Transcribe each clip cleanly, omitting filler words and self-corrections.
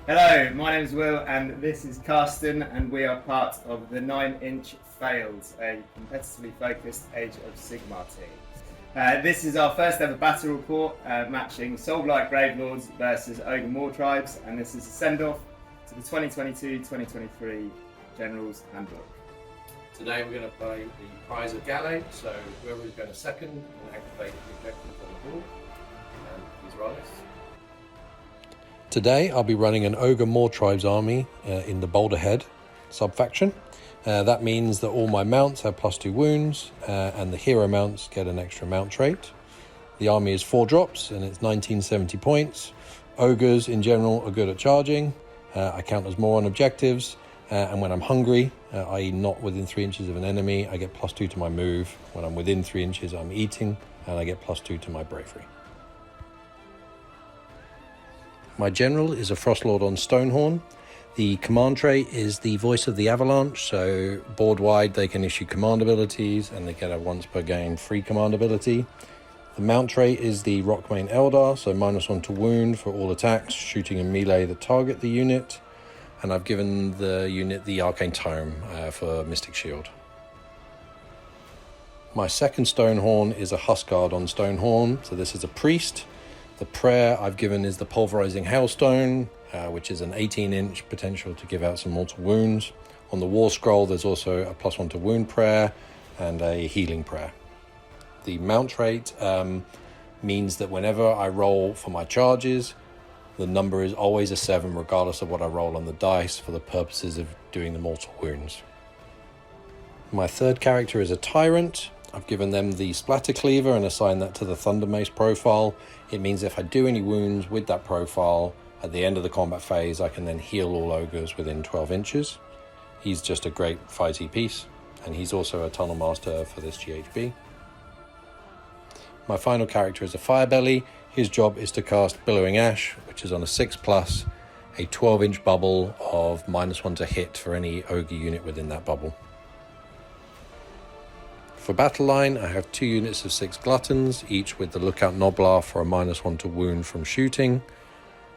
Hello, my name is Will and this is Carston, and we are part of the 9-inch Fails, a competitively focused Age of Sigmar team. This is our first ever battle report matching Soulblight Gravelords versus Ogor Mawtribes, and this is a send-off to the 2022-2023 General's Handbook. Today we're going to play the Prize of Gallet, so whoever is going to second will activate the objective on the board, and please roll this. Today I'll be running an Ogor Mawtribes army in the Boulderhead sub-faction. That means that all my mounts have +2 wounds and the hero mounts get an extra mount trait. The army is 4 drops and it's 1970 points. Ogres in general are good at charging. I count as more on objectives, and when I'm hungry, i.e. not within 3 inches of an enemy, I get +2 to my move. When I'm within 3 inches, I'm eating and I get +2 to my bravery. My general is a Frostlord on Stonehorn. The command trait is the Voice of the Avalanche, so board wide they can issue command abilities and they get a once per game free command ability. The mount trait is the Rockmane Eldar, so -1 to wound for all attacks, shooting and melee that target the unit. And I've given the unit the Arcane Tome for Mystic Shield. My second Stonehorn is a Huskard on Stonehorn, so this is a priest. The prayer I've given is the Pulverizing Hailstone, which is an 18-inch potential to give out some mortal wounds. On the War Scroll, there's also a +1 to wound prayer and a healing prayer. The mount trait means that whenever I roll for my charges, the number is always a 7, regardless of what I roll on the dice, for the purposes of doing the mortal wounds. My third character is a Tyrant. I've given them the Splatter Cleaver and assigned that to the Thunder Mace profile. It means if I do any wounds with that profile, at the end of the combat phase, I can then heal all ogres within 12 inches. He's just a great fighty piece, and he's also a Tunnel Master for this GHB. My final character is a Firebelly. His job is to cast Billowing Ash, which is on a 6+, a 12-inch bubble of -1 to hit for any ogre unit within that bubble. For battle line, I have 2 units of 6 Gluttons, each with the Lookout Noblar for a -1 to wound from shooting.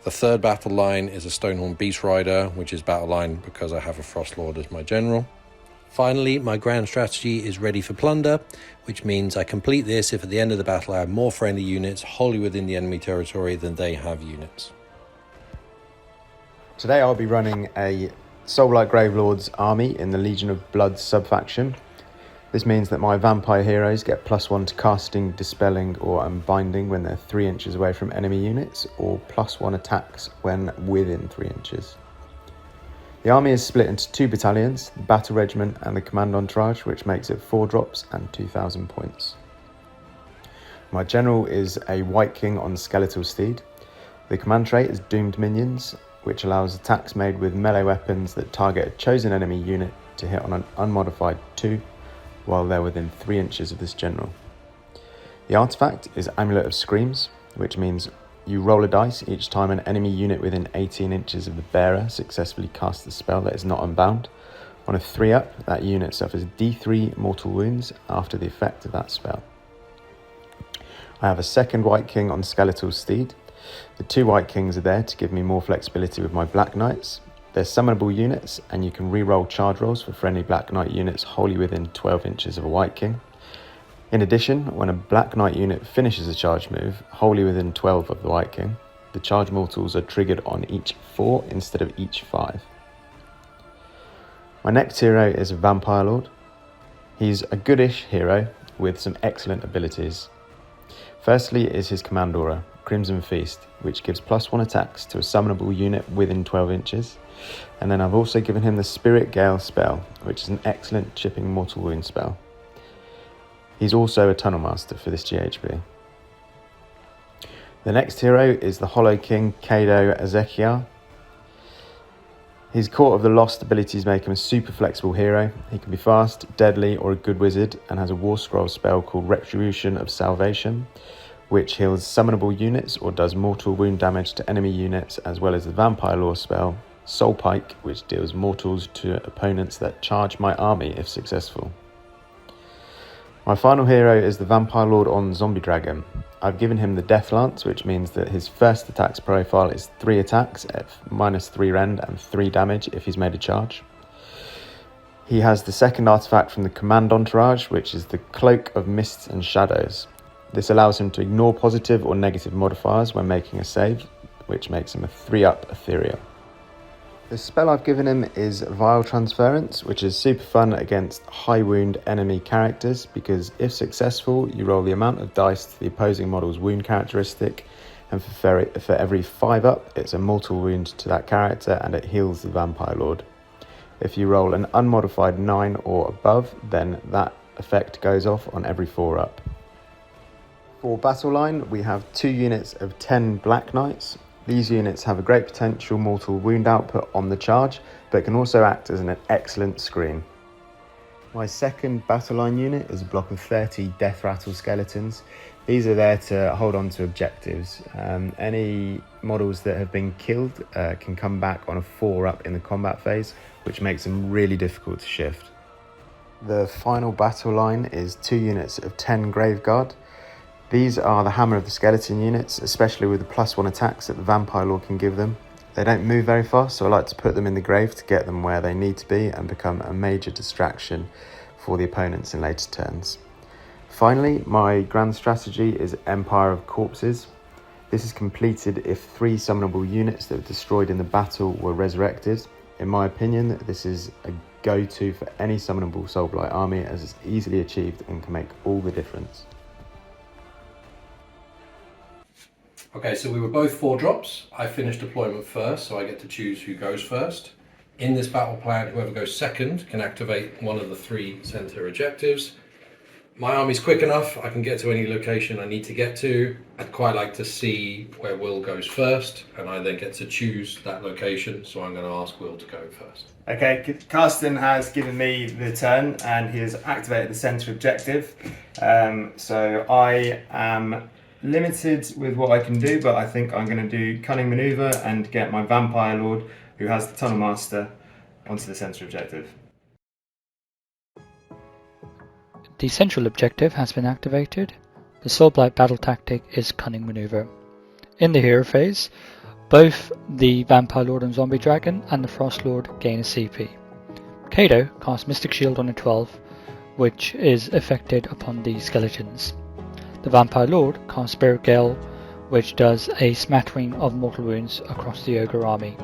The third battle line is a Stonehorn Beast Rider, which is battle line because I have a Frostlord as my general. Finally, my grand strategy is ready for plunder, which means I complete this if at the end of the battle I have more friendly units wholly within the enemy territory than they have units. Today I'll be running a Soulblight Gravelords army in the Legion of Blood sub-faction. This means that my vampire heroes get +1 to casting, dispelling or unbinding when they're 3 inches away from enemy units, or +1 attacks when within 3 inches. The army is split into 2 battalions, the Battle Regiment and the Command Entourage, which makes it 4 drops and 2,000 points. My general is a White King on Skeletal Steed. The command trait is Doomed Minions, which allows attacks made with melee weapons that target a chosen enemy unit to hit on an unmodified 2 while they're within 3 inches of this general. The artifact is Amulet of Screams, which means you roll a dice each time an enemy unit within 18 inches of the bearer successfully casts a spell that is not unbound. On a 3-up, that unit suffers D3 mortal wounds after the effect of that spell. I have a second White King on Skeletal Steed. The 2 White Kings are there to give me more flexibility with my Black Knights. They're summonable units, and you can re-roll charge rolls for friendly Black Knight units wholly within 12 inches of a White King. In addition, when a Black Knight unit finishes a charge move wholly within 12 of the White King, the charge mortals are triggered on each 4 instead of each 5. My next hero is a Vampire Lord. He's a goodish hero with some excellent abilities. Firstly is his command aura, Crimson Feast, which gives +1 attacks to a summonable unit within 12 inches. And then I've also given him the Spirit Gale spell, which is an excellent chipping mortal wound spell. He's also a Tunnel Master for this GHB. The next hero is the Hollow King, Kado Ezekiel. His Court of the Lost abilities make him a super flexible hero. He can be fast, deadly, or a good wizard, and has a War Scroll spell called Retribution of Salvation, which heals summonable units or does mortal wound damage to enemy units, as well as the Vampire Lore spell, Soul Pike, which deals mortals to opponents that charge my army if successful. My final hero is the Vampire Lord on Zombie Dragon. I've given him the Death Lance, which means that his first attack's profile is 3 attacks at -3 rend and 3 damage if he's made a charge. He has the second artifact from the Command Entourage, which is the Cloak of Mists and Shadows. This allows him to ignore positive or negative modifiers when making a save, which makes him a 3-up Ethereal. The spell I've given him is Vile Transference, which is super fun against high wound enemy characters because if successful, you roll the amount of dice to the opposing model's wound characteristic, and for every 5-up, it's a mortal wound to that character and it heals the Vampire Lord. If you roll an unmodified 9 or above, then that effect goes off on every 4-up. For battle line, we have 2 units of 10 Black Knights. These units have a great potential mortal wound output on the charge, but can also act as an excellent screen. My second battle line unit is a block of 30 Death Rattle Skeletons. These are there to hold on to objectives. Any models that have been killed can come back on a 4-up in the combat phase, which makes them really difficult to shift. The final battle line is 2 units of 10 Graveguard. These are the Hammer of the Skeleton units, especially with the +1 attacks that the Vampire Lord can give them. They don't move very fast, so I like to put them in the grave to get them where they need to be and become a major distraction for the opponents in later turns. Finally, my grand strategy is Empire of Corpses. This is completed if 3 summonable units that were destroyed in the battle were resurrected. In my opinion, this is a go-to for any summonable Soulblight army as it's easily achieved and can make all the difference. Okay, so we were both 4 drops. I finished deployment first, so I get to choose who goes first. In this battle plan, whoever goes second can activate one of the 3 center objectives. My army's quick enough, I can get to any location I need to get to. I'd quite like to see where Will goes first, and I then get to choose that location, so I'm going to ask Will to go first. Okay, Carston has given me the turn and he has activated the centre objective. So I am limited with what I can do, but I think I'm going to do Cunning Manoeuvre and get my Vampire Lord, who has the Tunnel Master, onto the centre objective. The central objective has been activated. The Soulblight battle tactic is Cunning Manoeuvre. In the hero phase, both the Vampire Lord and Zombie Dragon and the Frost Lord gain a CP. Kato casts Mystic Shield on a 12, which is affected upon the skeletons. The Vampire Lord casts Spirit Gale, which does a smattering of mortal wounds across the Ogre army.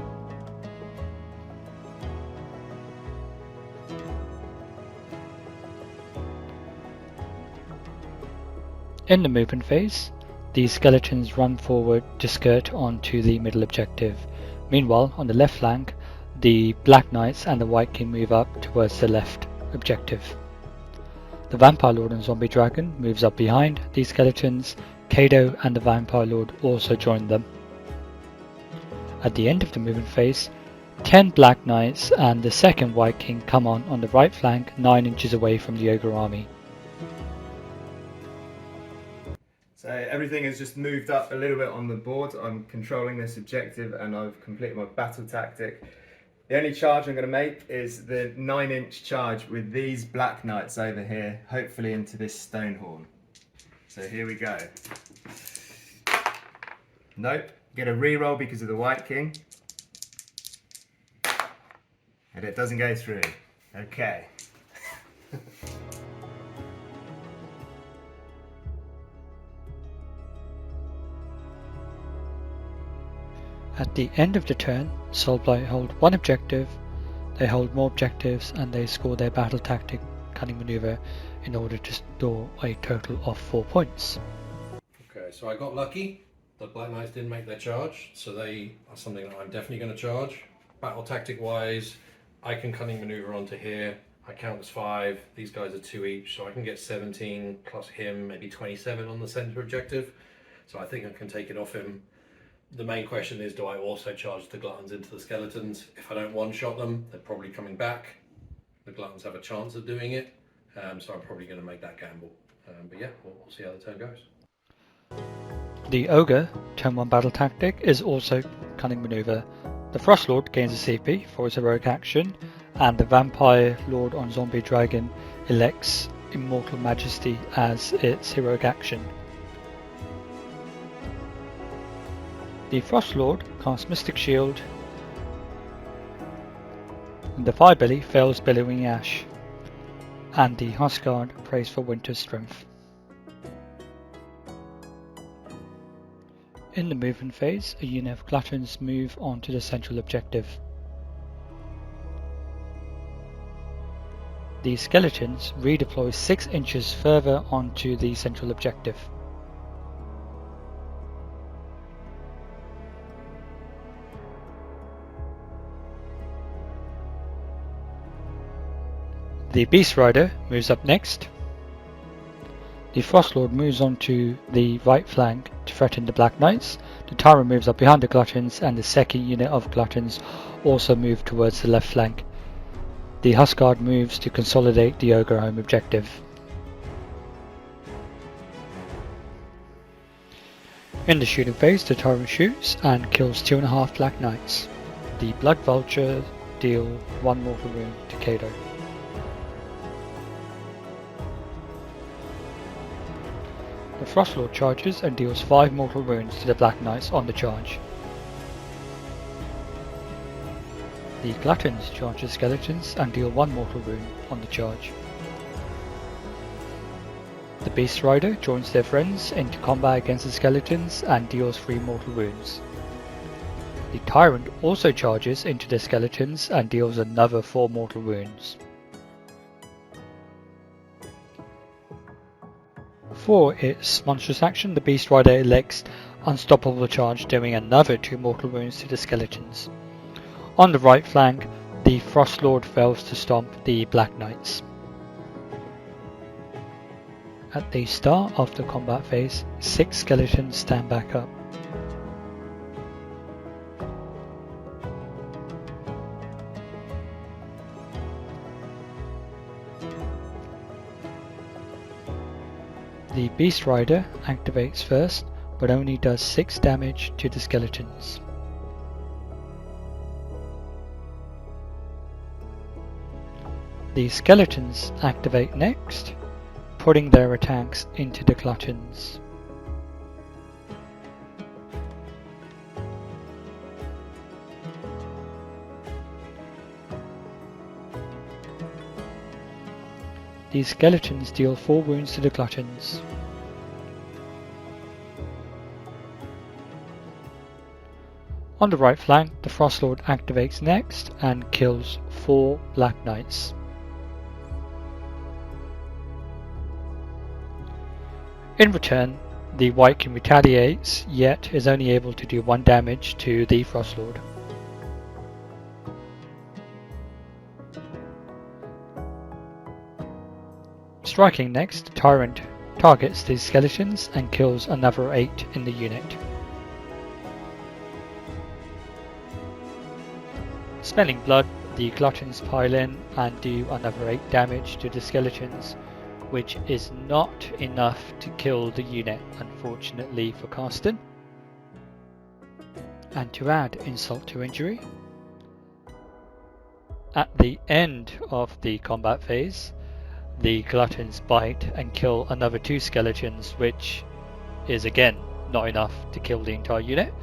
In the movement phase, the skeletons run forward to skirt onto the middle objective. Meanwhile, on the left flank, the Black Knights and the White King move up towards the left objective. The Vampire Lord and Zombie Dragon moves up behind these skeletons. Kato and the Vampire Lord also join them. At the end of the movement phase, 10 Black Knights and the second White King come on the right flank 9 inches away from the Ogre army. So everything has just moved up a little bit on the board. I'm controlling this objective and I've completed my battle tactic. The only charge I'm going to make is the 9-inch charge with these Black Knights over here, hopefully into this stone horn. So here we go. Nope, get a reroll because of the White King. And it doesn't go through. Okay. At the end of the turn, Soulblight hold 1 objective, they hold more objectives and they score their battle tactic Cunning Manoeuvre in order to store a total of 4 points. Okay, so I got lucky. The Black Knights didn't make their charge, so they are something that I'm definitely going to charge. Battle tactic wise, I can Cunning Manoeuvre onto here. I count as 5, these guys are 2 each, so I can get 17 plus him, maybe 27 on the center objective. So I think I can take it off him. The main question is, do I also charge the Gluttons into the Skeletons? If I don't one-shot them, they're probably coming back. The Gluttons have a chance of doing it, so I'm probably going to make that gamble. But yeah, we'll see how the turn goes. The Ogre turn 1 battle tactic is also Cunning Manoeuvre. The Frost Lord gains a CP for his heroic action, and the Vampire Lord on Zombie Dragon elects Immortal Majesty as its heroic action. The Frostlord casts Mystic Shield, and the Firebelly fails Billowing Ash, and the Huskard prays for Winter's Strength. In the movement phase, a unit of Gluttons move on to the central objective. The Skeletons redeploy 6 inches further onto the central objective. The Beast Rider moves up next. The Frostlord moves on to the right flank to threaten the Black Knights. The Tyrant moves up behind the Gluttons, and the second unit of Gluttons also move towards the left flank. The Huskard moves to consolidate the Ogre home objective. In the shooting phase, the Tyrant shoots and kills 2.5 Black Knights. The Blood Vulture deal 1 mortal wound to Cato. The Frostlord charges and deals 5 mortal wounds to the Black Knights on the charge. The Gluttons charge the Skeletons and deal 1 mortal wound on the charge. The Beast Rider joins their friends into combat against the Skeletons and deals 3 mortal wounds. The Tyrant also charges into the Skeletons and deals another 4 mortal wounds. For its monstrous action, the Beast Rider elects Unstoppable Charge, doing another 2 mortal wounds to the Skeletons. On the right flank, the Frostlord fails to stomp the Black Knights. At the start of the combat phase, 6 Skeletons stand back up. The Beast Rider activates first, but only does 6 damage to the Skeletons. The Skeletons activate next, putting their attacks into the Gluttons. The Skeletons deal 4 wounds to the Gluttons. On the right flank, the Frostlord activates next and kills 4 Black Knights. In return, the White King retaliates, yet is only able to do 1 damage to the Frostlord. Striking next, the Tyrant targets the Skeletons and kills another 8 in the unit. Smelling blood, the Gluttons pile in and do another 8 damage to the Skeletons, which is not enough to kill the unit, unfortunately for Carston. And to add insult to injury, at the end of the combat phase, the Gluttons bite and kill another 2 Skeletons, which is again not enough to kill the entire unit.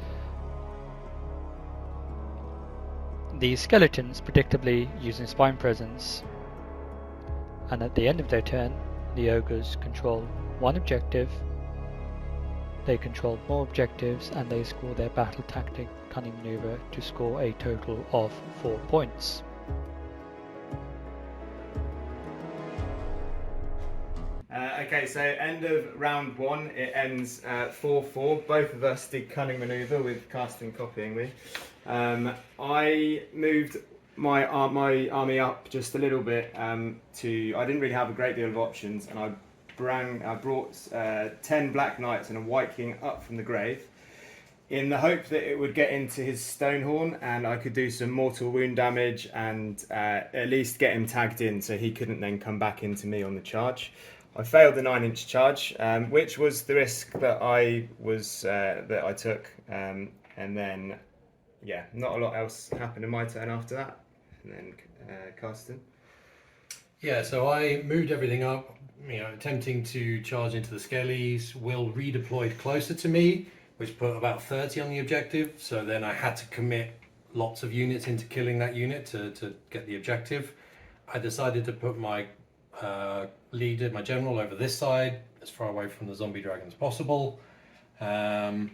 The Skeletons predictably use Inspiring Presence, and at the end of their turn, the Ogres control 1 objective, they control more objectives, and they score their Battle Tactic Cunning Maneuver to score a total of 4 points. Okay, so end of round 1, it ends 4-4. Both of us did Cunning Maneuver with Carston copying me. I moved my army up just a little bit I didn't really have a great deal of options, and I brought 10 Black Knights and a White King up from the grave in the hope that it would get into his Stonehorn and I could do some mortal wound damage and at least get him tagged in so he couldn't then come back into me on the charge. I failed the 9-inch charge, which was the risk that I took, and then not a lot else happened in my turn after that. And then Carston. Yeah, so I moved everything up, attempting to charge into the Skellies. Will redeployed closer to me, which put about 30 on the objective. So then I had to commit lots of units into killing that unit to get the objective. I decided to put my leader, my general, over this side, as far away from the zombie dragon as possible. And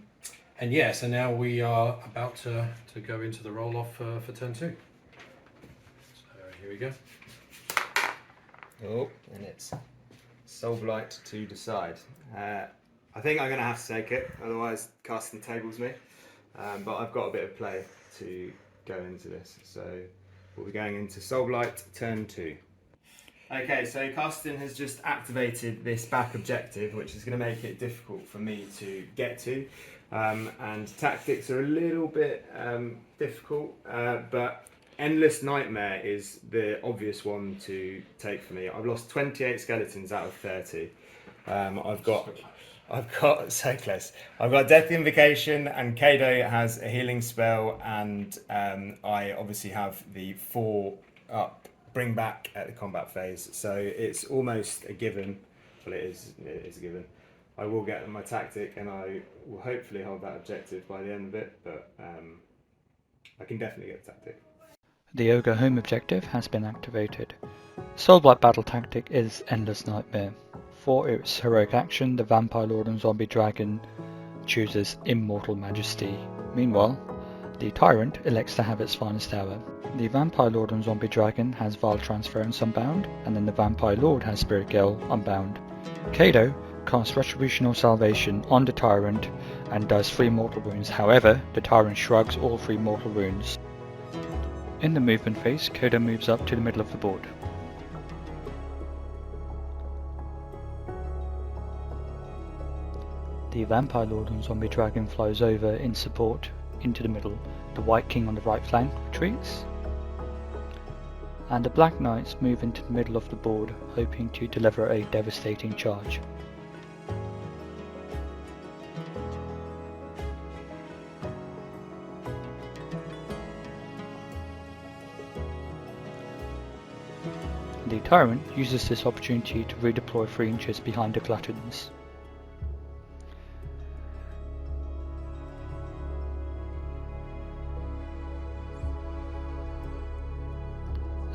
yeah, so now we are about to go into the roll-off for turn 2. So here we go. Oh, and it's Soulblight to decide. I think I'm going to have to take it, otherwise Carston tables me. But I've got a bit of play to go into this, so we'll be going into Soulblight turn 2. Okay, so Carston has just activated this back objective, which is going to make it difficult for me to get to. And tactics are a little bit difficult, but Endless Nightmare is the obvious one to take for me. I've lost 28 skeletons out of 30. I've got so close. I've got Death Invocation, and Kado has a healing spell, and I obviously have the 4 up bring back at the combat phase. So it's almost a given. Well, it is a given. I will get my tactic, and I will hopefully hold that objective by the end of it. But I can definitely get the tactic. The Ogre home objective has been activated. Soulblight battle tactic is Endless Nightmare. For its heroic action, the Vampire Lord and Zombie Dragon chooses Immortal Majesty. Meanwhile, the Tyrant elects to have its finest hour. The Vampire Lord and Zombie Dragon has Vile Transference unbound, and then the Vampire Lord has Spirit Gale unbound. Kado casts Retributional Salvation on the Tyrant and does 3 mortal wounds. However, the Tyrant shrugs all 3 mortal wounds. In the movement phase, Kado moves up to the middle of the board. The Vampire Lord and Zombie Dragon flies over in support into the middle. The White King on the right flank retreats. And the Black Knights move into the middle of the board, hoping to deliver a devastating charge. The Tyrant uses this opportunity to redeploy 3 inches behind the Gluttons.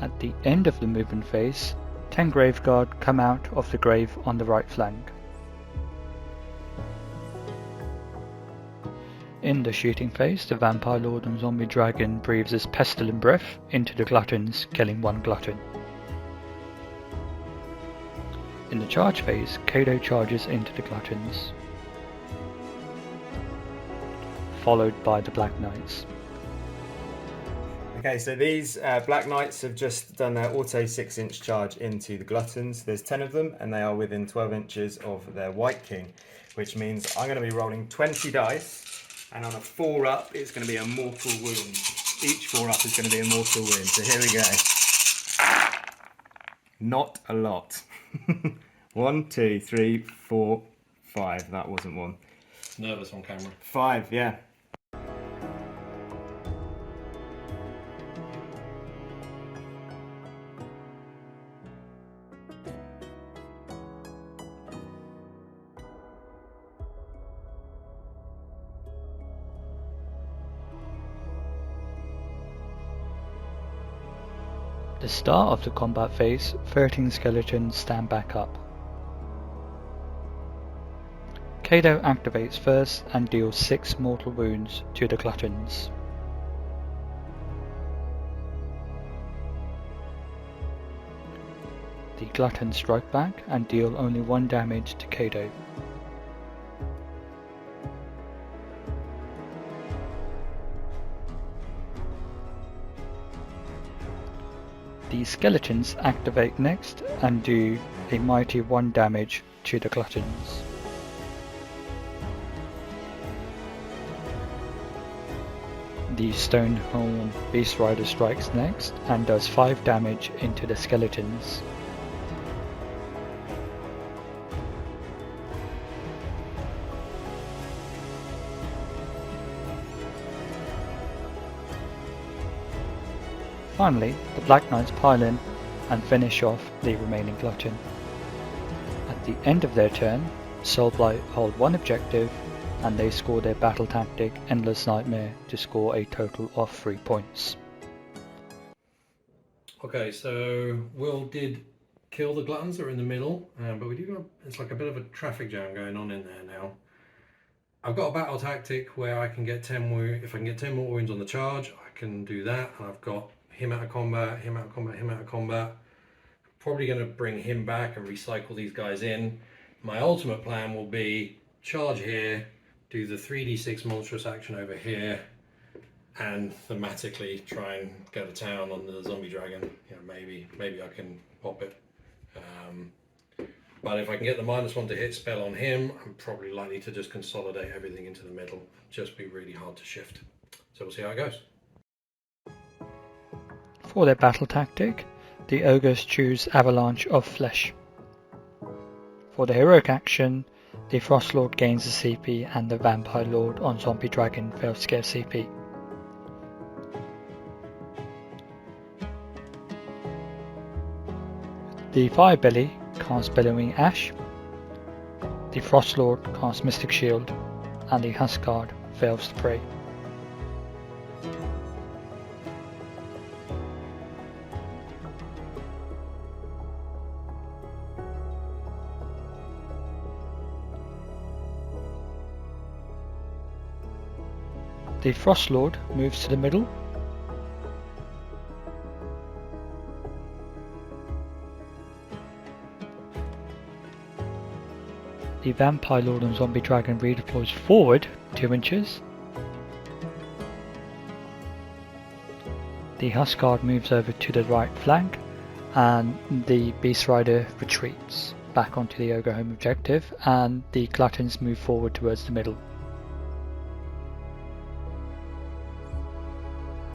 At the end of the movement phase, 10 Graveguard come out of the grave on the right flank. In the shooting phase, the Vampire Lord and Zombie Dragon breathes his pestilent breath into the Gluttons, killing 1 Glutton. In the charge phase, Kado charges into the Gluttons, followed by the Black Knights. Okay, so these Black Knights have just done their auto 6-inch charge into the Gluttons. There's 10 of them, and they are within 12 inches of their White King, which means I'm going to be rolling 20 dice, and on a 4-up, it's going to be a mortal wound. Each 4-up is going to be a mortal wound, so here we go. Not a lot. 1, 2, 3, 4, 5. That wasn't 1. Nervous on camera. 5, yeah. The start of the combat phase, 13 skeletons stand back up. Kado activates first and deals 6 mortal wounds to the Gluttons. The Gluttons strike back and deal only 1 damage to Kado. The Skeletons activate next and do a mighty 1 damage to the Gluttons. The Stonehorn Beast Rider strikes next and does 5 damage into the Skeletons. Finally, the Black Knights pile in and finish off the remaining Glutton. At the end of their turn, Soulblight hold 1 objective and they score their battle tactic Endless Nightmare to score a total of 3 points. Okay, so Will did kill the gluttons that are in the middle, but we do got, it's like a bit of a traffic jam going on in there now. I've got a battle tactic where I can get 10 wounds. If I can get 10 more wounds on the charge, I can do that. And I've got him out of combat, him out of combat, him out of combat. Probably going to bring him back and recycle these guys in. My ultimate plan will be charge here, do the 3d6 monstrous action over here, and thematically try and go to town on the zombie dragon. You know, maybe I can pop it. But if I can get the -1 to hit spell on him, I'm probably likely to just consolidate everything into the middle. Just be really hard to shift. So we'll see how it goes. For their battle tactic, the ogres choose Avalanche of Flesh. For the heroic action, the Frost Lord gains a CP and the Vampire Lord on Zombie Dragon fails to get a CP. The Firebelly casts Bellowing Ash, the Frost Lord casts Mystic Shield, and the Huskard fails to pray. The Frost Lord moves to the middle. The Vampire Lord and Zombie Dragon redeploys forward 2 inches. The Huskard moves over to the right flank, and the Beast Rider retreats back onto the Ogre home objective, and the Gluttons move forward towards the middle.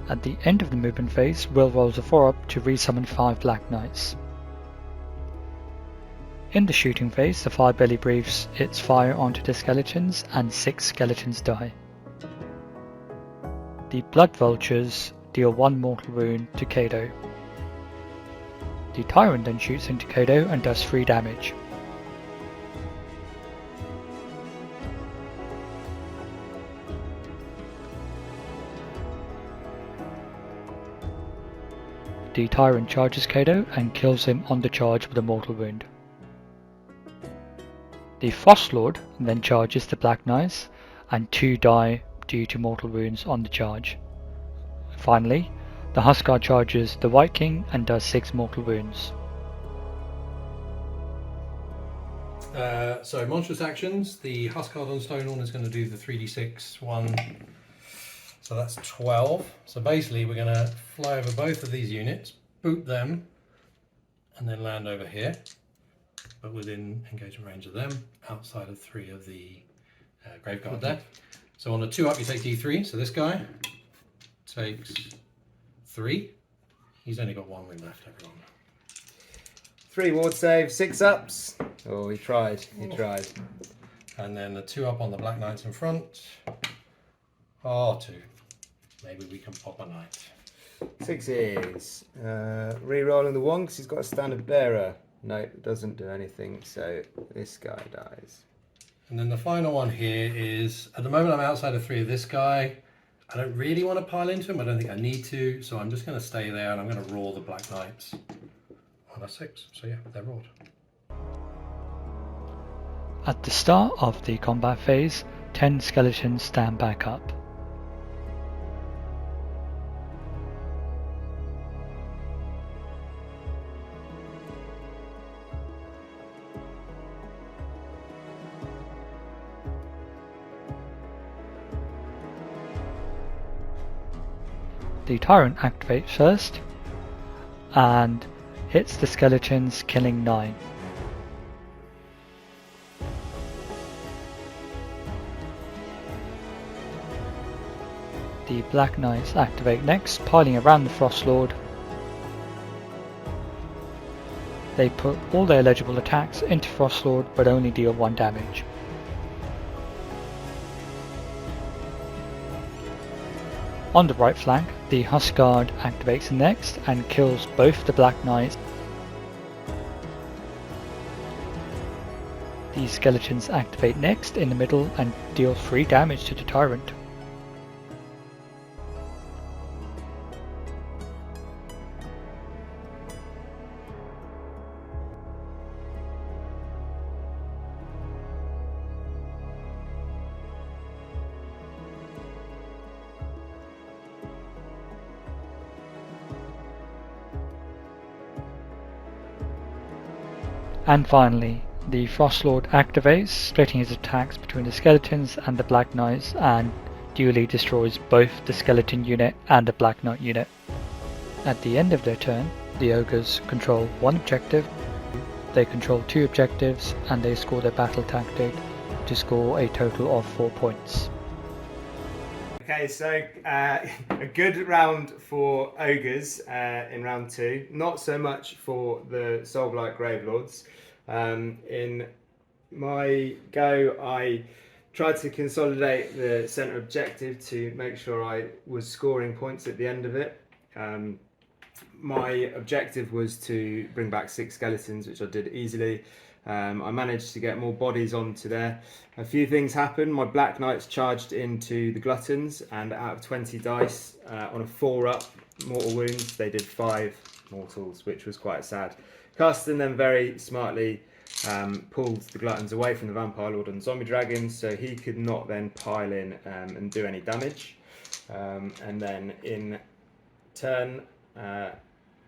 At the end of the movement phase, Will rolls a 4-up to resummon 5 Black Knights. In the shooting phase, the Firebelly breathes its fire onto the skeletons and 6 skeletons die. The Blood Vultures deal 1 mortal wound to Kado. The Tyrant then shoots into Kado and does 3 damage. The Tyrant charges Kado and kills him on the charge with a mortal wound. The Frost Lord then charges the Black Knights, and 2 die due to mortal wounds on the charge. Finally, the Huskard charges the White King and does 6 mortal wounds. So monstrous actions, the Huskard on Stonehorn is going to do the 3d6 one, so that's 12. So basically we're going to fly over both of these units, boot them, and then land over here, but within engagement range of them, outside of 3 of the Graveguard there. So on a 2-up you take D3, so this guy takes 3. He's only got 1 wound left, everyone. 3 ward save, 6 ups. Oh, he tried. He tried. And then the 2-up on the Black Knights in front. Oh, 2. Maybe we can pop a knight. 6s. Re-rolling the 1 because he's got a standard bearer. No, it doesn't do anything, so this guy dies. And then the final one here is, at the moment I'm outside of 3 of this guy. I don't really want to pile into him, I don't think I need to, so I'm just going to stay there and I'm going to roar the Black Knights on a 6. So yeah, they're roared. At the start of the combat phase, 10 skeletons stand back up. The Tyrant activates first and hits the skeletons, killing 9. The Black Knights activate next, piling around the Frost Lord. They put all their eligible attacks into Frost Lord but only deal 1 damage. On the right flank, the Huskard activates next and kills both the Black Knights. The these skeletons activate next in the middle and deal 3 damage to the tyrant. And finally, the Frostlord activates, splitting his attacks between the skeletons and the Black Knights, and duly destroys both the skeleton unit and the Black Knight unit. At the end of their turn, the ogres control 1 objective, they control 2 objectives, and they score their battle tactic to score a total of 4 points. Okay, so a good round for ogres in round 2. Not so much for the Soulblight Gravelords. In my go, I tried to consolidate the centre objective to make sure I was scoring points at the end of it. My objective was to bring back 6 skeletons, which I did easily. I managed to get more bodies onto there. A few things happened. My Black Knights charged into the Gluttons, and out of 20 dice, on a 4-up mortal wounds, they did 5 mortals, which was quite sad. Carston then very smartly pulled the Gluttons away from the Vampire Lord and Zombie Dragon, so he could not then pile in and do any damage. And then in turn,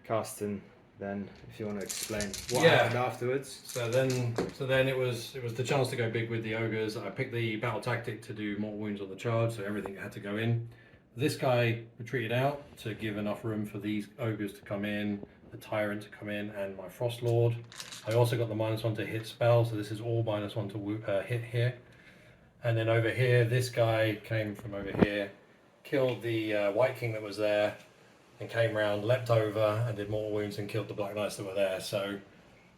Carston, then if you want to explain what happened afterwards. So then it was the chance to go big with the ogres. I picked the battle tactic to do mortal wounds on the charge, so everything had to go in. This guy retreated out to give enough room for these ogres to come in, the tyrant to come in, and my frost lord. I also got the -1 to hit spell, so this is all -1 to hit here. And then over here, this guy came from over here, killed the White King that was there, and came round, leapt over, and did mortal wounds and killed the Black Knights that were there. So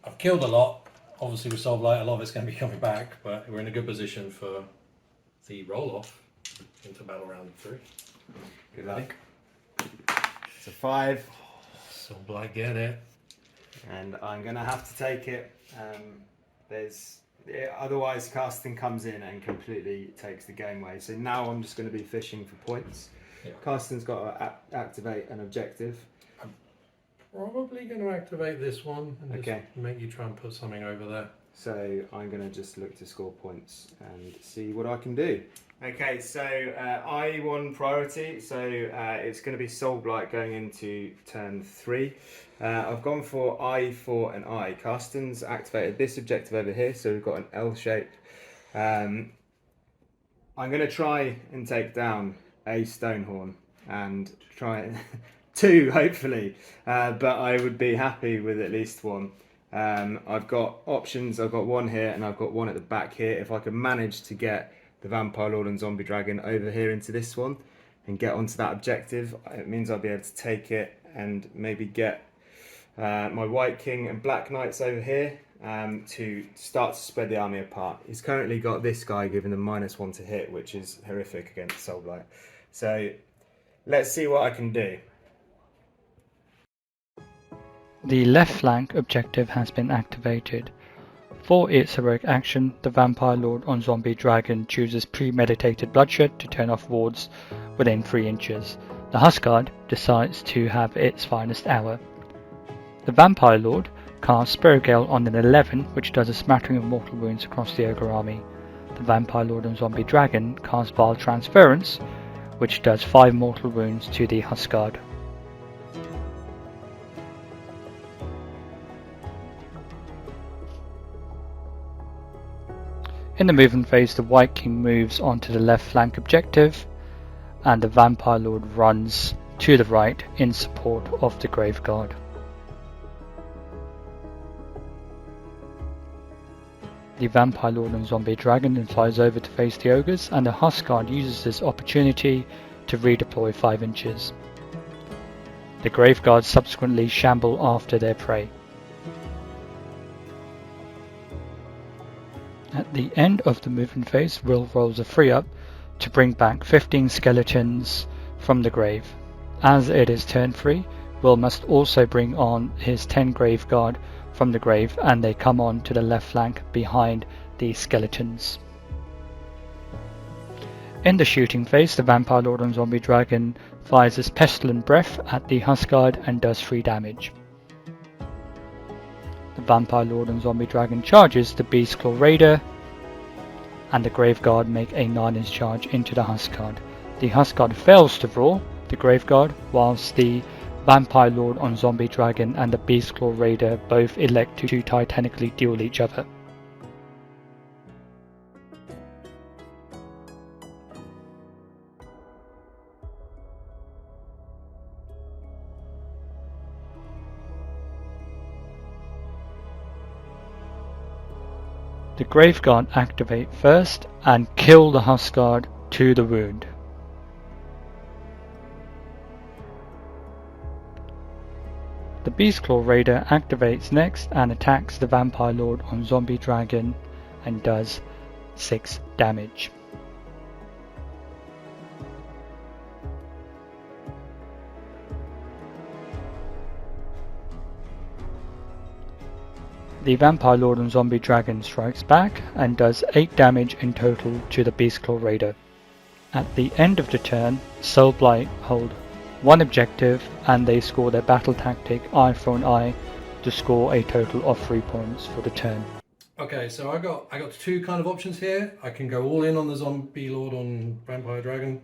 I've killed a lot. Obviously with Soulblight, a lot of it's going to be coming back, but we're in a good position for the roll-off into battle round 3. Good luck. It's a 5. Soulblight, get it. And I'm going to have to take it. Otherwise, Carston comes in and completely takes the game away. So now I'm just going to be fishing for points. Yeah. Carston's got to activate an objective. I'm probably going to activate this one and just make you try and put something over there. So I'm going to just look to score points and see what I can do. Okay, so I won priority, so it's going to be Soulblight going into turn 3. I've gone for I, 4 and I. Carston's activated this objective over here, so we've got an L shape. I'm going to try and take down a Stonehorn and try 2 hopefully, but I would be happy with at least 1. I've got options. I've got 1 here and I've got 1 at the back here. If I can manage to get the Vampire Lord and Zombie Dragon over here into this one and get onto that objective, it means I'll be able to take it and maybe get my White King and Black Knights over here to start to spread the army apart. He's currently got this guy giving them -1 to hit, which is horrific against Soulblight. So let's see what I can do. The left flank objective has been activated. For its heroic action, the Vampire Lord on Zombie Dragon chooses premeditated bloodshed to turn off wards within 3 inches. The Huskard decides to have its finest hour. The Vampire Lord casts Spirit Gale on an 11, which does a smattering of mortal wounds across the ogre army. The Vampire Lord on Zombie Dragon casts Vile Transference, which does 5 mortal wounds to the Huskard. In the movement phase, the White King moves onto the left flank objective, and the Vampire Lord runs to the right in support of the Graveguard. The Vampire Lord and Zombie Dragon then flies over to face the ogres, and the Huskard uses this opportunity to redeploy 5 inches. The Graveguards subsequently shamble after their prey. At the end of the movement phase, Will rolls a 3-up to bring back 15 skeletons from the grave. As it is turn 3, Will must also bring on his 10 Graveguard from the grave, and they come on to the left flank behind the skeletons. In the shooting phase, the Vampire Lord on Zombie Dragon fires his Pestilent Breath at the Huskard and does 3 damage. The Vampire Lord on Zombie Dragon charges the Beastclaw Raider, and the Graveguard make a 9-inch charge into the Huskard. The Huskard fails to roar the Graveguard, whilst the Vampire Lord on Zombie Dragon and the Beastclaw Raider both elect to titanically duel each other. The Graveguard activate first and kill the Huskard to the wound. The Beastclaw Raider activates next and attacks the Vampire Lord on Zombie Dragon and does 6 damage. The Vampire Lord on Zombie Dragon strikes back and does 8 damage in total to the Beastclaw Raider. At the end of the turn, Soulblight hold 1 objective and they score their battle tactic Eye for an Eye to score a total of 3 points for the turn. Okay, so I got 2 kind of options here. I can go all in on the Zombie Lord on Vampire Dragon.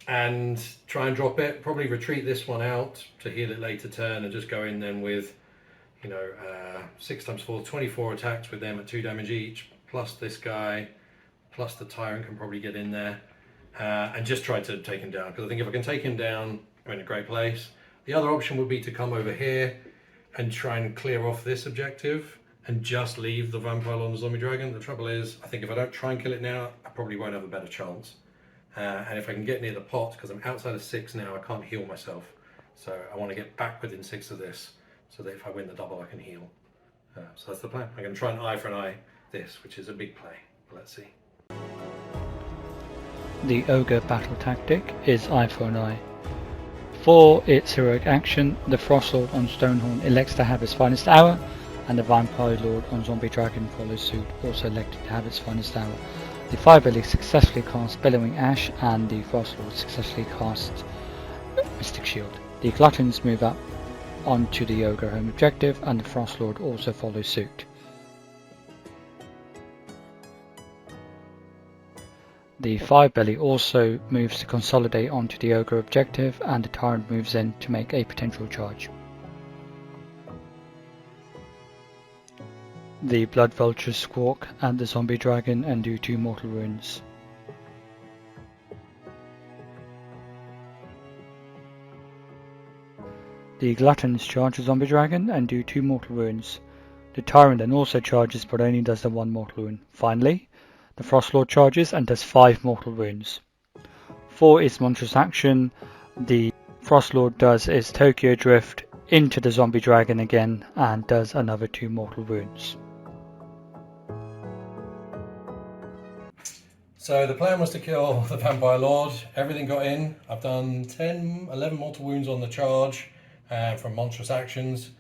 And try and drop it. Probably retreat this one out to heal it later turn and just go in then with 6 times 4, 24 attacks with them at 2 damage each, plus this guy, plus the Tyrant can probably get in there, and just try to take him down, because I think if I can take him down, I'm in a great place. The other option would be to come over here and try and clear off this objective and just leave the Vampire on the Zombie Dragon. The trouble is, I think if I don't try and kill it now, I probably won't have a better chance. And if I can get near the pot, because I'm outside of 6 now, I can't heal myself. So I want to get back within 6 of this, so that if I win the double, I can heal. So that's the plan. I'm going to try and Eye for an Eye this, which is a big play. Let's see. The Ogre battle tactic is Eye for an Eye. For its heroic action, the Frost Lord on Stonehorn elects to have his finest hour, and the Vampire Lord on Zombie Dragon follows suit, also elected to have its finest hour. The Firebelly successfully casts Bellowing Ash, and the Frost Lord successfully casts Mystic Shield. The Gluttons move up onto the Ogre home objective, and the Frost Lord also follows suit. The Firebelly also moves to consolidate onto the Ogre objective, and the Tyrant moves in to make a potential charge. The Blood Vultures squawk at the Zombie Dragon and do 2 mortal wounds. The Gluttons charge the Zombie Dragon and do 2 mortal wounds. The Tyrant then also charges but only does the 1 mortal wound. Finally, the Frost Lord charges and does 5 mortal wounds. For its monstrous action, the Frost Lord does its Tokyo Drift into the Zombie Dragon again and does another 2 mortal wounds. So the plan was to kill the Vampire Lord. Everything got in. I've done 11 mortal wounds on the charge from monstrous actions.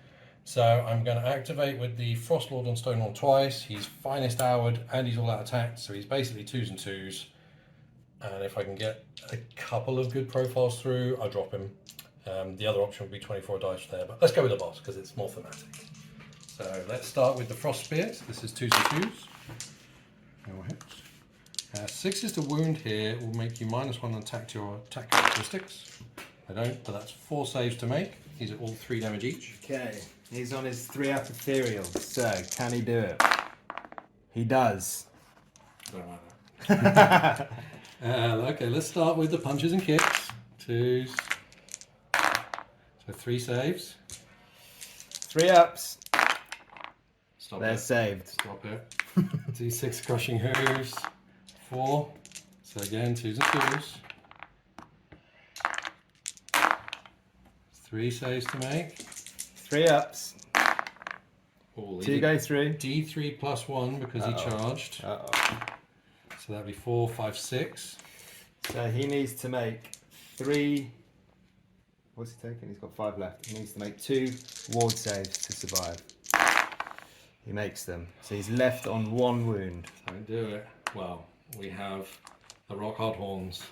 So I'm going to activate with the Frost Lord on Stonehorn twice. He's finest houred and he's all out attacked, so he's basically 2s and 2s. And if I can get a couple of good profiles through, I'll drop him. The other option would be 24 dice there, but let's go with the boss because it's more thematic. So let's start with the Frost Spears. This is 2s and 2s. No hits. 6 to wound here will make you -1 attack to your attack characteristics. I don't, but that's 4 saves to make. He's at all 3 damage each. Okay, he's on his 3 up ethereal, so can he do it? He does. Don't like that. Okay, let's start with the punches and kicks. 2s. So 3 saves. 3 ups. Stop They're it. saved. Stop it. D6 crushing hooves. 4. So again, 2s and 2s. 3 saves to make. 3 ups. Oh, 2 go through. D3 plus 1 because he charged. So that'd be 4, 5, 6. So he needs to make 3. What's he taking? He's got 5 left. He needs to make 2 ward saves to survive. He makes them. So he's left on 1 wound. Don't do it. Well, we have the rock hard horns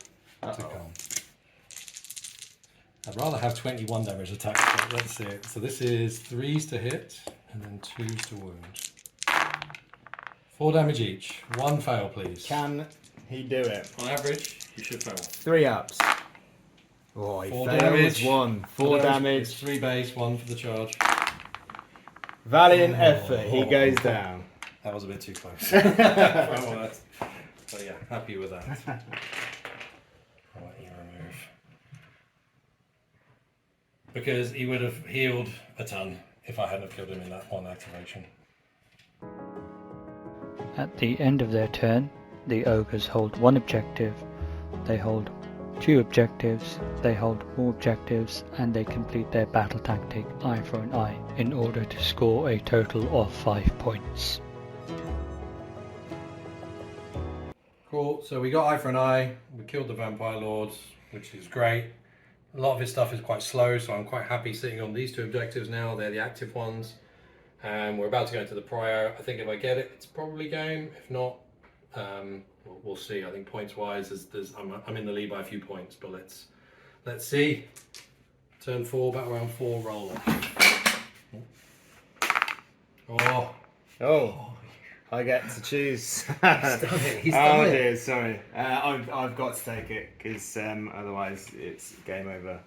to come. I'd rather have 21 damage attacks, but let's see it. So this is 3s to hit and then 2s to wound. 4 damage each. 1 fail, please. Can he do it? On average, you should fail. 3 ups. Oh, he 4 fails damage. 1. 4 damage. It's 3 base, 1 for the charge. Valiant effort. He goes down. That was a bit too close. But yeah, happy with that. I'll let you remove. Because he would have healed a ton if I hadn't have killed him in that one activation. At the end of their turn, the ogres hold 1 objective, they hold 2 objectives, they hold more objectives, and they complete their battle tactic eye for an eye in order to score a total of 5 points. Cool, so we got eye for an eye, we killed the vampire lords, which is great. A lot of his stuff is quite slow, so I'm quite happy sitting on these 2 objectives now. They're the active ones. And we're about to go into the prio. I think if I get it, it's probably game. If not, we'll see. I think points wise, I'm in the lead by a few points, but let's see. Turn 4, battle round 4, roll. Oh, I get to choose. He's done it. Dear, sorry. I've got to take it because otherwise it's game over.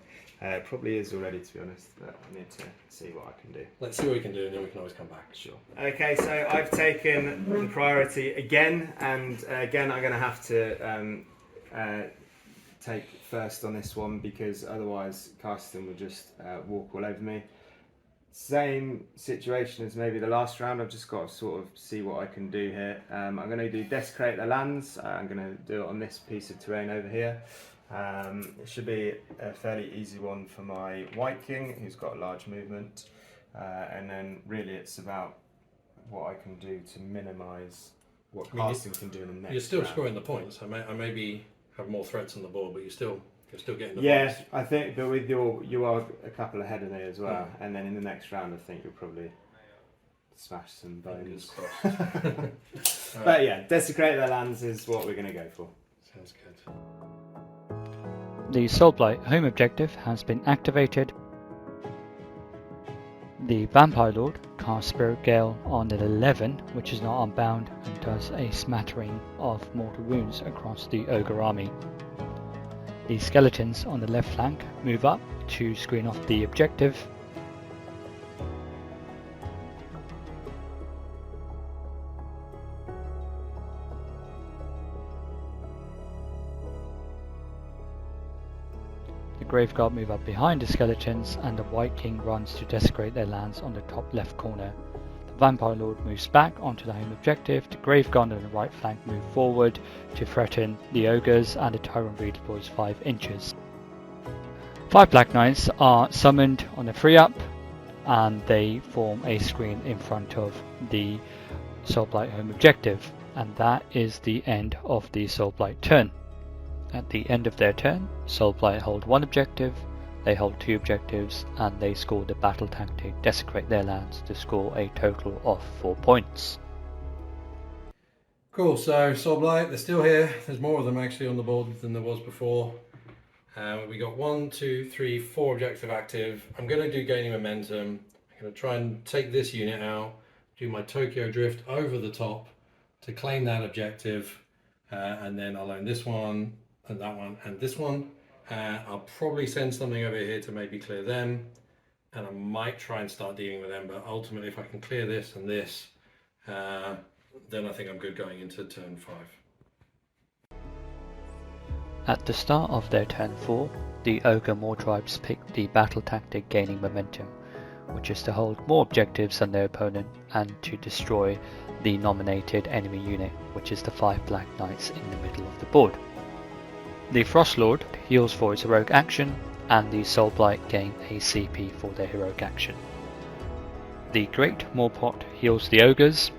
It probably is already, to be honest, but I need to see what I can do. Let's see what we can do, and then we can always come back. Sure. Okay, so I've taken the priority again, and again I'm going to have to take first on this one because otherwise Carston will just walk all over me. Same situation as maybe the last round. I've just got to sort of see what I can do here. I'm going to do desecrate the lands. I'm going to do it on this piece of terrain over here. It should be a fairly easy one for my White King, who's got a large movement, and then really it's about what I can do to minimise what Carston can do in the next You're still round. scoring the points. I maybe have more threats on the board, but you're still getting the Yeah, points. I think, but with you are a couple ahead of me as well, and then in the next round I think you'll probably smash some bones. But yeah, desecrate their lands is what we're going to go for. Sounds good. The Soulblight home objective has been activated. The Vampire Lord casts Spirit Gale on an 11, which is not unbound, and does a smattering of mortal wounds across the Ogre army. The skeletons on the left flank move up to screen off the objective. The Graveguard move up behind the skeletons, and the White King runs to desecrate their lands on the top left corner. The Vampire Lord moves back onto the home objective, the Graveguard on the right flank move forward to threaten the Ogres, and the Tyrant redeploys 5 inches. 5 Black Knights are summoned on a 3-up, and they form a screen in front of the Soulblight home objective, and that is the end of the Soulblight turn. At the end of their turn, Soulblight hold 1 objective, they hold 2 objectives, and they score the battle tactic Desecrate their lands to score a total of 4 points. Cool, so Soulblight, they're still here. There's more of them actually on the board than there was before. We got 1, 2, 3, 4 objective active. I'm going to do gaining momentum. I'm going to try and take this unit out, do my Tokyo Drift over the top to claim that objective, and then I'll own this one, and that one, and this one. I'll probably send something over here to maybe clear them, and I might try and start dealing with them, but ultimately if I can clear this and this, then I think I'm good going into turn 5. At the start of their turn 4, the Ogor Mawtribes pick the battle tactic Gaining Momentum, which is to hold more objectives than their opponent and to destroy the nominated enemy unit, which is the 5 Black Knights in the middle of the board. The Frost Lord heals for its heroic action, and the Soulblight gain a CP for their heroic action. The Great Morpot heals the Ogres.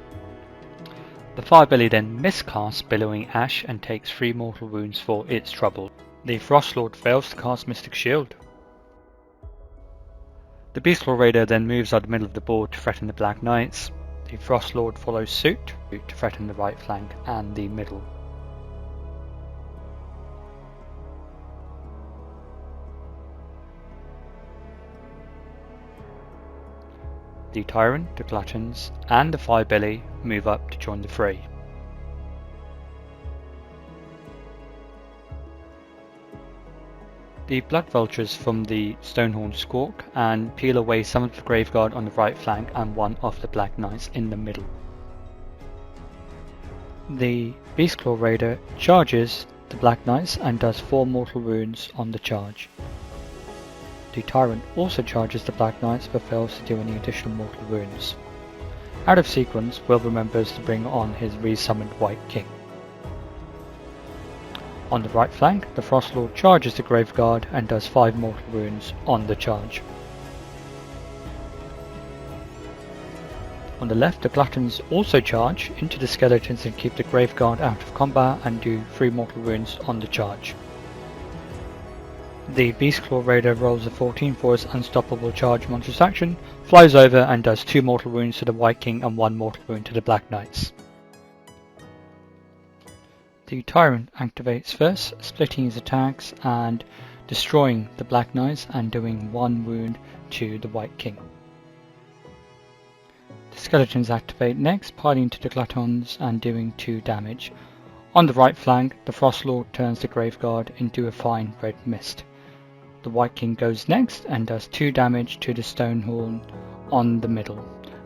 The Firebelly then miscasts Billowing Ash and takes 3 mortal wounds for its trouble. The Frost Lord fails to cast Mystic Shield. The Beastclaw Raider then moves out the middle of the board to threaten the Black Knights. The Frost Lord follows suit to threaten the right flank and the middle. The Tyrant, the Gluttons, and the Firebelly move up to join the fray. The Blood Vultures from the Stonehorn squawk and peel away some of the Graveguard on the right flank and one of the Black Knights in the middle. The Beastclaw Raider charges the Black Knights and does 4 mortal wounds on the charge. The Tyrant also charges the Black Knights but fails to do any additional mortal wounds. Out of sequence, Will remembers to bring on his re-summoned White King. On the right flank, the Frost Lord charges the Graveguard and does 5 mortal wounds on the charge. On the left, the Gluttons also charge into the Skeletons and keep the Graveguard out of combat and do 3 mortal wounds on the charge. The Beastclaw Raider rolls a 14 for his unstoppable charge monstrous action, flies over and does 2 mortal wounds to the White King and 1 mortal wound to the Black Knights. The Tyrant activates first, splitting his attacks and destroying the Black Knights and doing 1 wound to the White King. The Skeletons activate next, piling to the Gluttons and doing 2 damage. On the right flank, the Frost Lord turns the Graveguard into a fine red mist. The White King goes next and does 2 damage to the Stonehorn on the middle,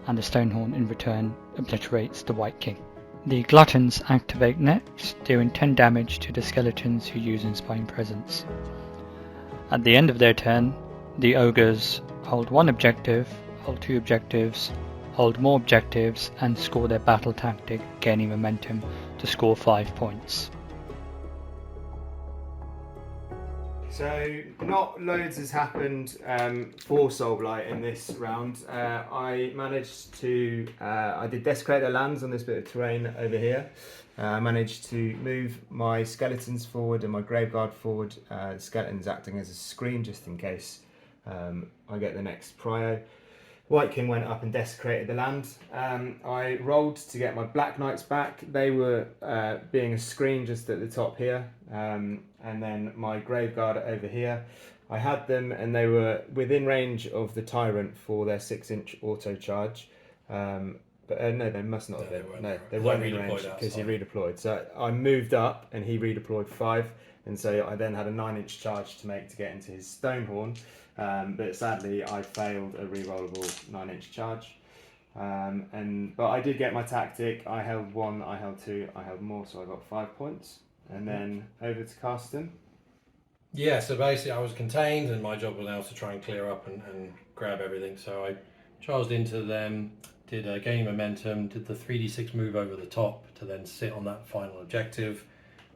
and the Stonehorn in return obliterates the White King. The Gluttons activate next, doing 10 damage to the Skeletons who use Inspiring Presence. At the end of their turn, the Ogres hold 1 objective, hold 2 objectives, hold more objectives, and score their battle tactic, gaining momentum to score 5 points. So not loads has happened for Soulblight in this round. I managed to, I did desecrate their lands on this bit of terrain over here. I managed to move my Skeletons forward and my Graveguard forward. The Skeletons acting as a screen just in case I get the next prio. White King went up and desecrated the land. I rolled to get my Black Knights back. They were being a screen just at the top here. And then my Graveguard over here. I had them and they were within range of the Tyrant for their 6-inch auto charge. But no, they must not have been. No, they weren't in range because he redeployed. So I moved up and he redeployed 5. And so I then had a 9-inch charge to make to get into his Stonehorn. But sadly, I failed a rerollable 9-inch charge. But I did get my tactic. I held 1, I held 2, I held more, so I got 5 points. And then over to Carston. Yeah, so basically I was contained and my job was now to try and clear up and grab everything. So I charged into them, did a gain momentum, did the 3d6 move over the top to then sit on that final objective.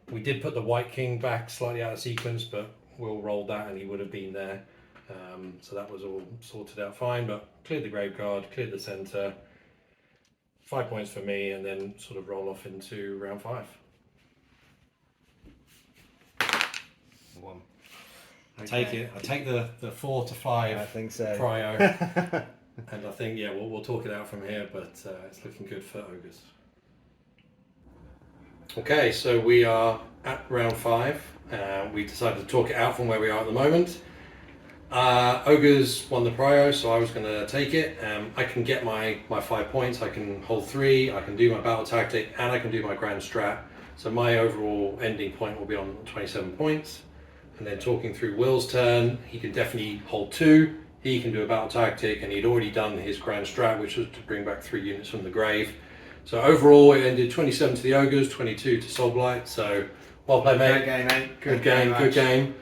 We did put the White King back slightly out of sequence, but Will rolled that and he would have been there. So that was all sorted out fine, but cleared the Graveguard, cleared the centre, 5 points for me, and then sort of roll off into round 5. 1. I take it. I take the 4 to 5. I think so. Prio, and I think we'll talk it out from here, but it's looking good for Ogres. Okay, so we are at round 5. We decided to talk it out from where we are at the moment. Ogres won the prio, so I was going to take it. I can get my 5 points, I can hold 3, I can do my battle tactic, and I can do my grand strat. So my overall ending point will be on 27 points. And then talking through Will's turn, he can definitely hold 2, he can do a battle tactic, and he'd already done his grand strat, which was to bring back 3 units from the grave. So overall it ended 27 to the Ogres, 22 to Soulblight, so well played, mate. Good game, mate. Good game, good game.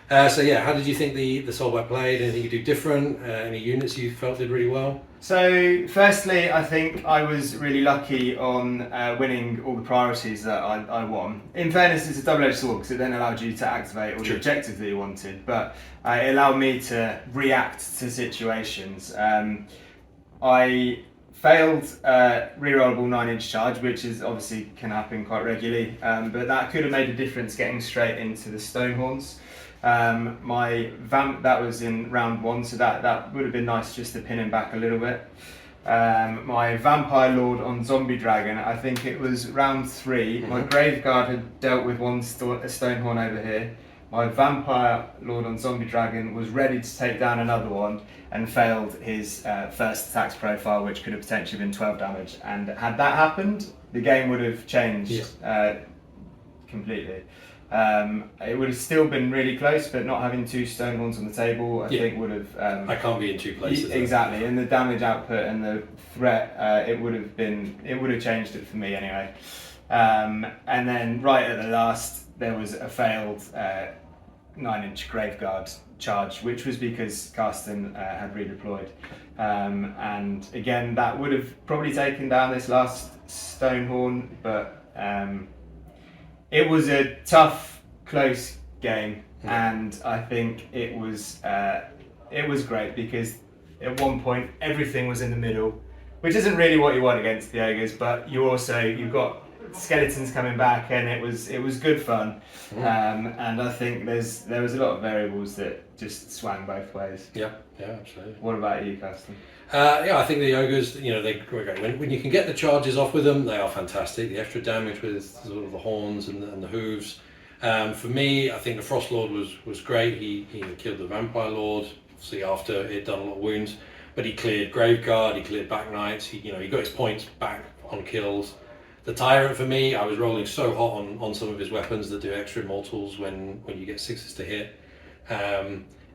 So yeah, how did you think the Soulblight played? Anything you do different? Any units you felt did really well? So firstly, I think I was really lucky on winning all the priorities that I won. In fairness, it's a double-edged sword because it then allowed you to activate all the objectives that you wanted, but it allowed me to react to situations. I failed rerollable 9-inch charge, which is obviously can happen quite regularly, but that could have made a difference getting straight into the Stonehorns. My vamp, that was in round 1, so that would have been nice just to pin him back a little bit. my Vampire Lord on Zombie Dragon, I think it was round 3. My Graveguard had dealt with one Stonehorn over here. My Vampire Lord on Zombie Dragon was ready to take down another one and failed his first attacks profile, which could have potentially been 12 damage. And had that happened, the game would have changed completely. It would have still been really close, but not having 2 Stonehorns on the table, I think would have... I can't be in 2 places. Exactly, and the damage output and the threat, it would have changed it for me anyway. And then right at the last, there was a failed 9-inch Graveguard charge, which was because Carston had redeployed. And again, that would have probably taken down this last Stonehorn, but it was a tough, close game, and I think it was great because at one point everything was in the middle, which isn't really what you want against the ogres, but you've got skeletons coming back, and it was good fun. And I think there was a lot of variables that just swang both ways. Yeah, absolutely. What about you, Carston? I think the ogres, they're great. When you can get the charges off with them, they are fantastic. The extra damage with sort of the horns and the hooves. For me, I think the Frost Lord was great. He killed the Vampire Lord, obviously after he'd done a lot of wounds, but he cleared Graveguard, he cleared Back Knights, he got his points back on kills. The Tyrant, for me, I was rolling so hot on some of his weapons that do extra immortals when you get 6s to hit.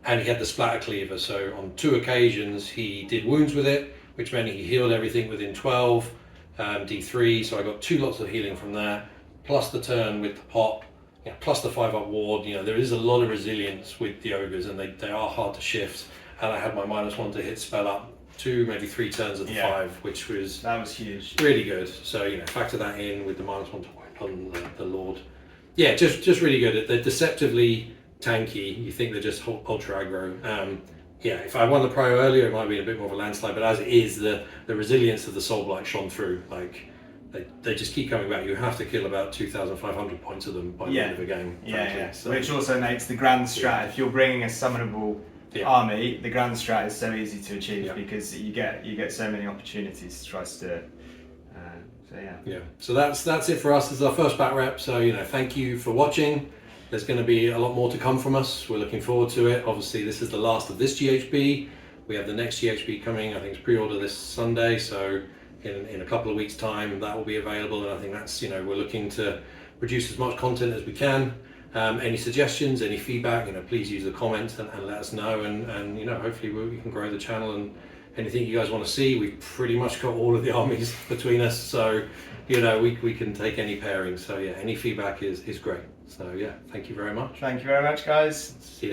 And he had the Splatter Cleaver, so on 2 occasions he did wounds with it, which meant he healed everything within 12 D3, so I got 2 lots of healing from that, plus the turn with the pop, plus the 5-up ward. There is a lot of resilience with the ogres, and they are hard to shift, and I had my -1 to hit spell up 2, maybe 3 turns of the 5, which was huge, really good. So factor that in with the -1 to wipe on the Lord. Yeah, just really good. They're deceptively tanky. You think they're just ultra aggro. If I won the Prio earlier, it might be a bit more of a landslide, but as it is, the resilience of the Soulblight shone through. Like they just keep coming back. You have to kill about 2,500 points of them by the end of a game. So, which also makes the grand strat, if you're bringing a summonable army, the grand strat is so easy to achieve because you get so many opportunities to try to So that's it for us. This is our first back rep, so thank you for watching. There's going to be a lot more to come from us. We're looking forward to it. Obviously, this is the last of this GHB. We have the next GHB coming. I think it's pre-order this Sunday, so in a couple of weeks' time that will be available. And I think that's we're looking to produce as much content as we can. Any suggestions, any feedback, please use the comments and let us know. And hopefully we can grow the channel. And anything you guys want to see, we've pretty much got all of the armies between us. So we can take any pairing. So any feedback is great. So thank you very much. Thank you very much, guys. See you.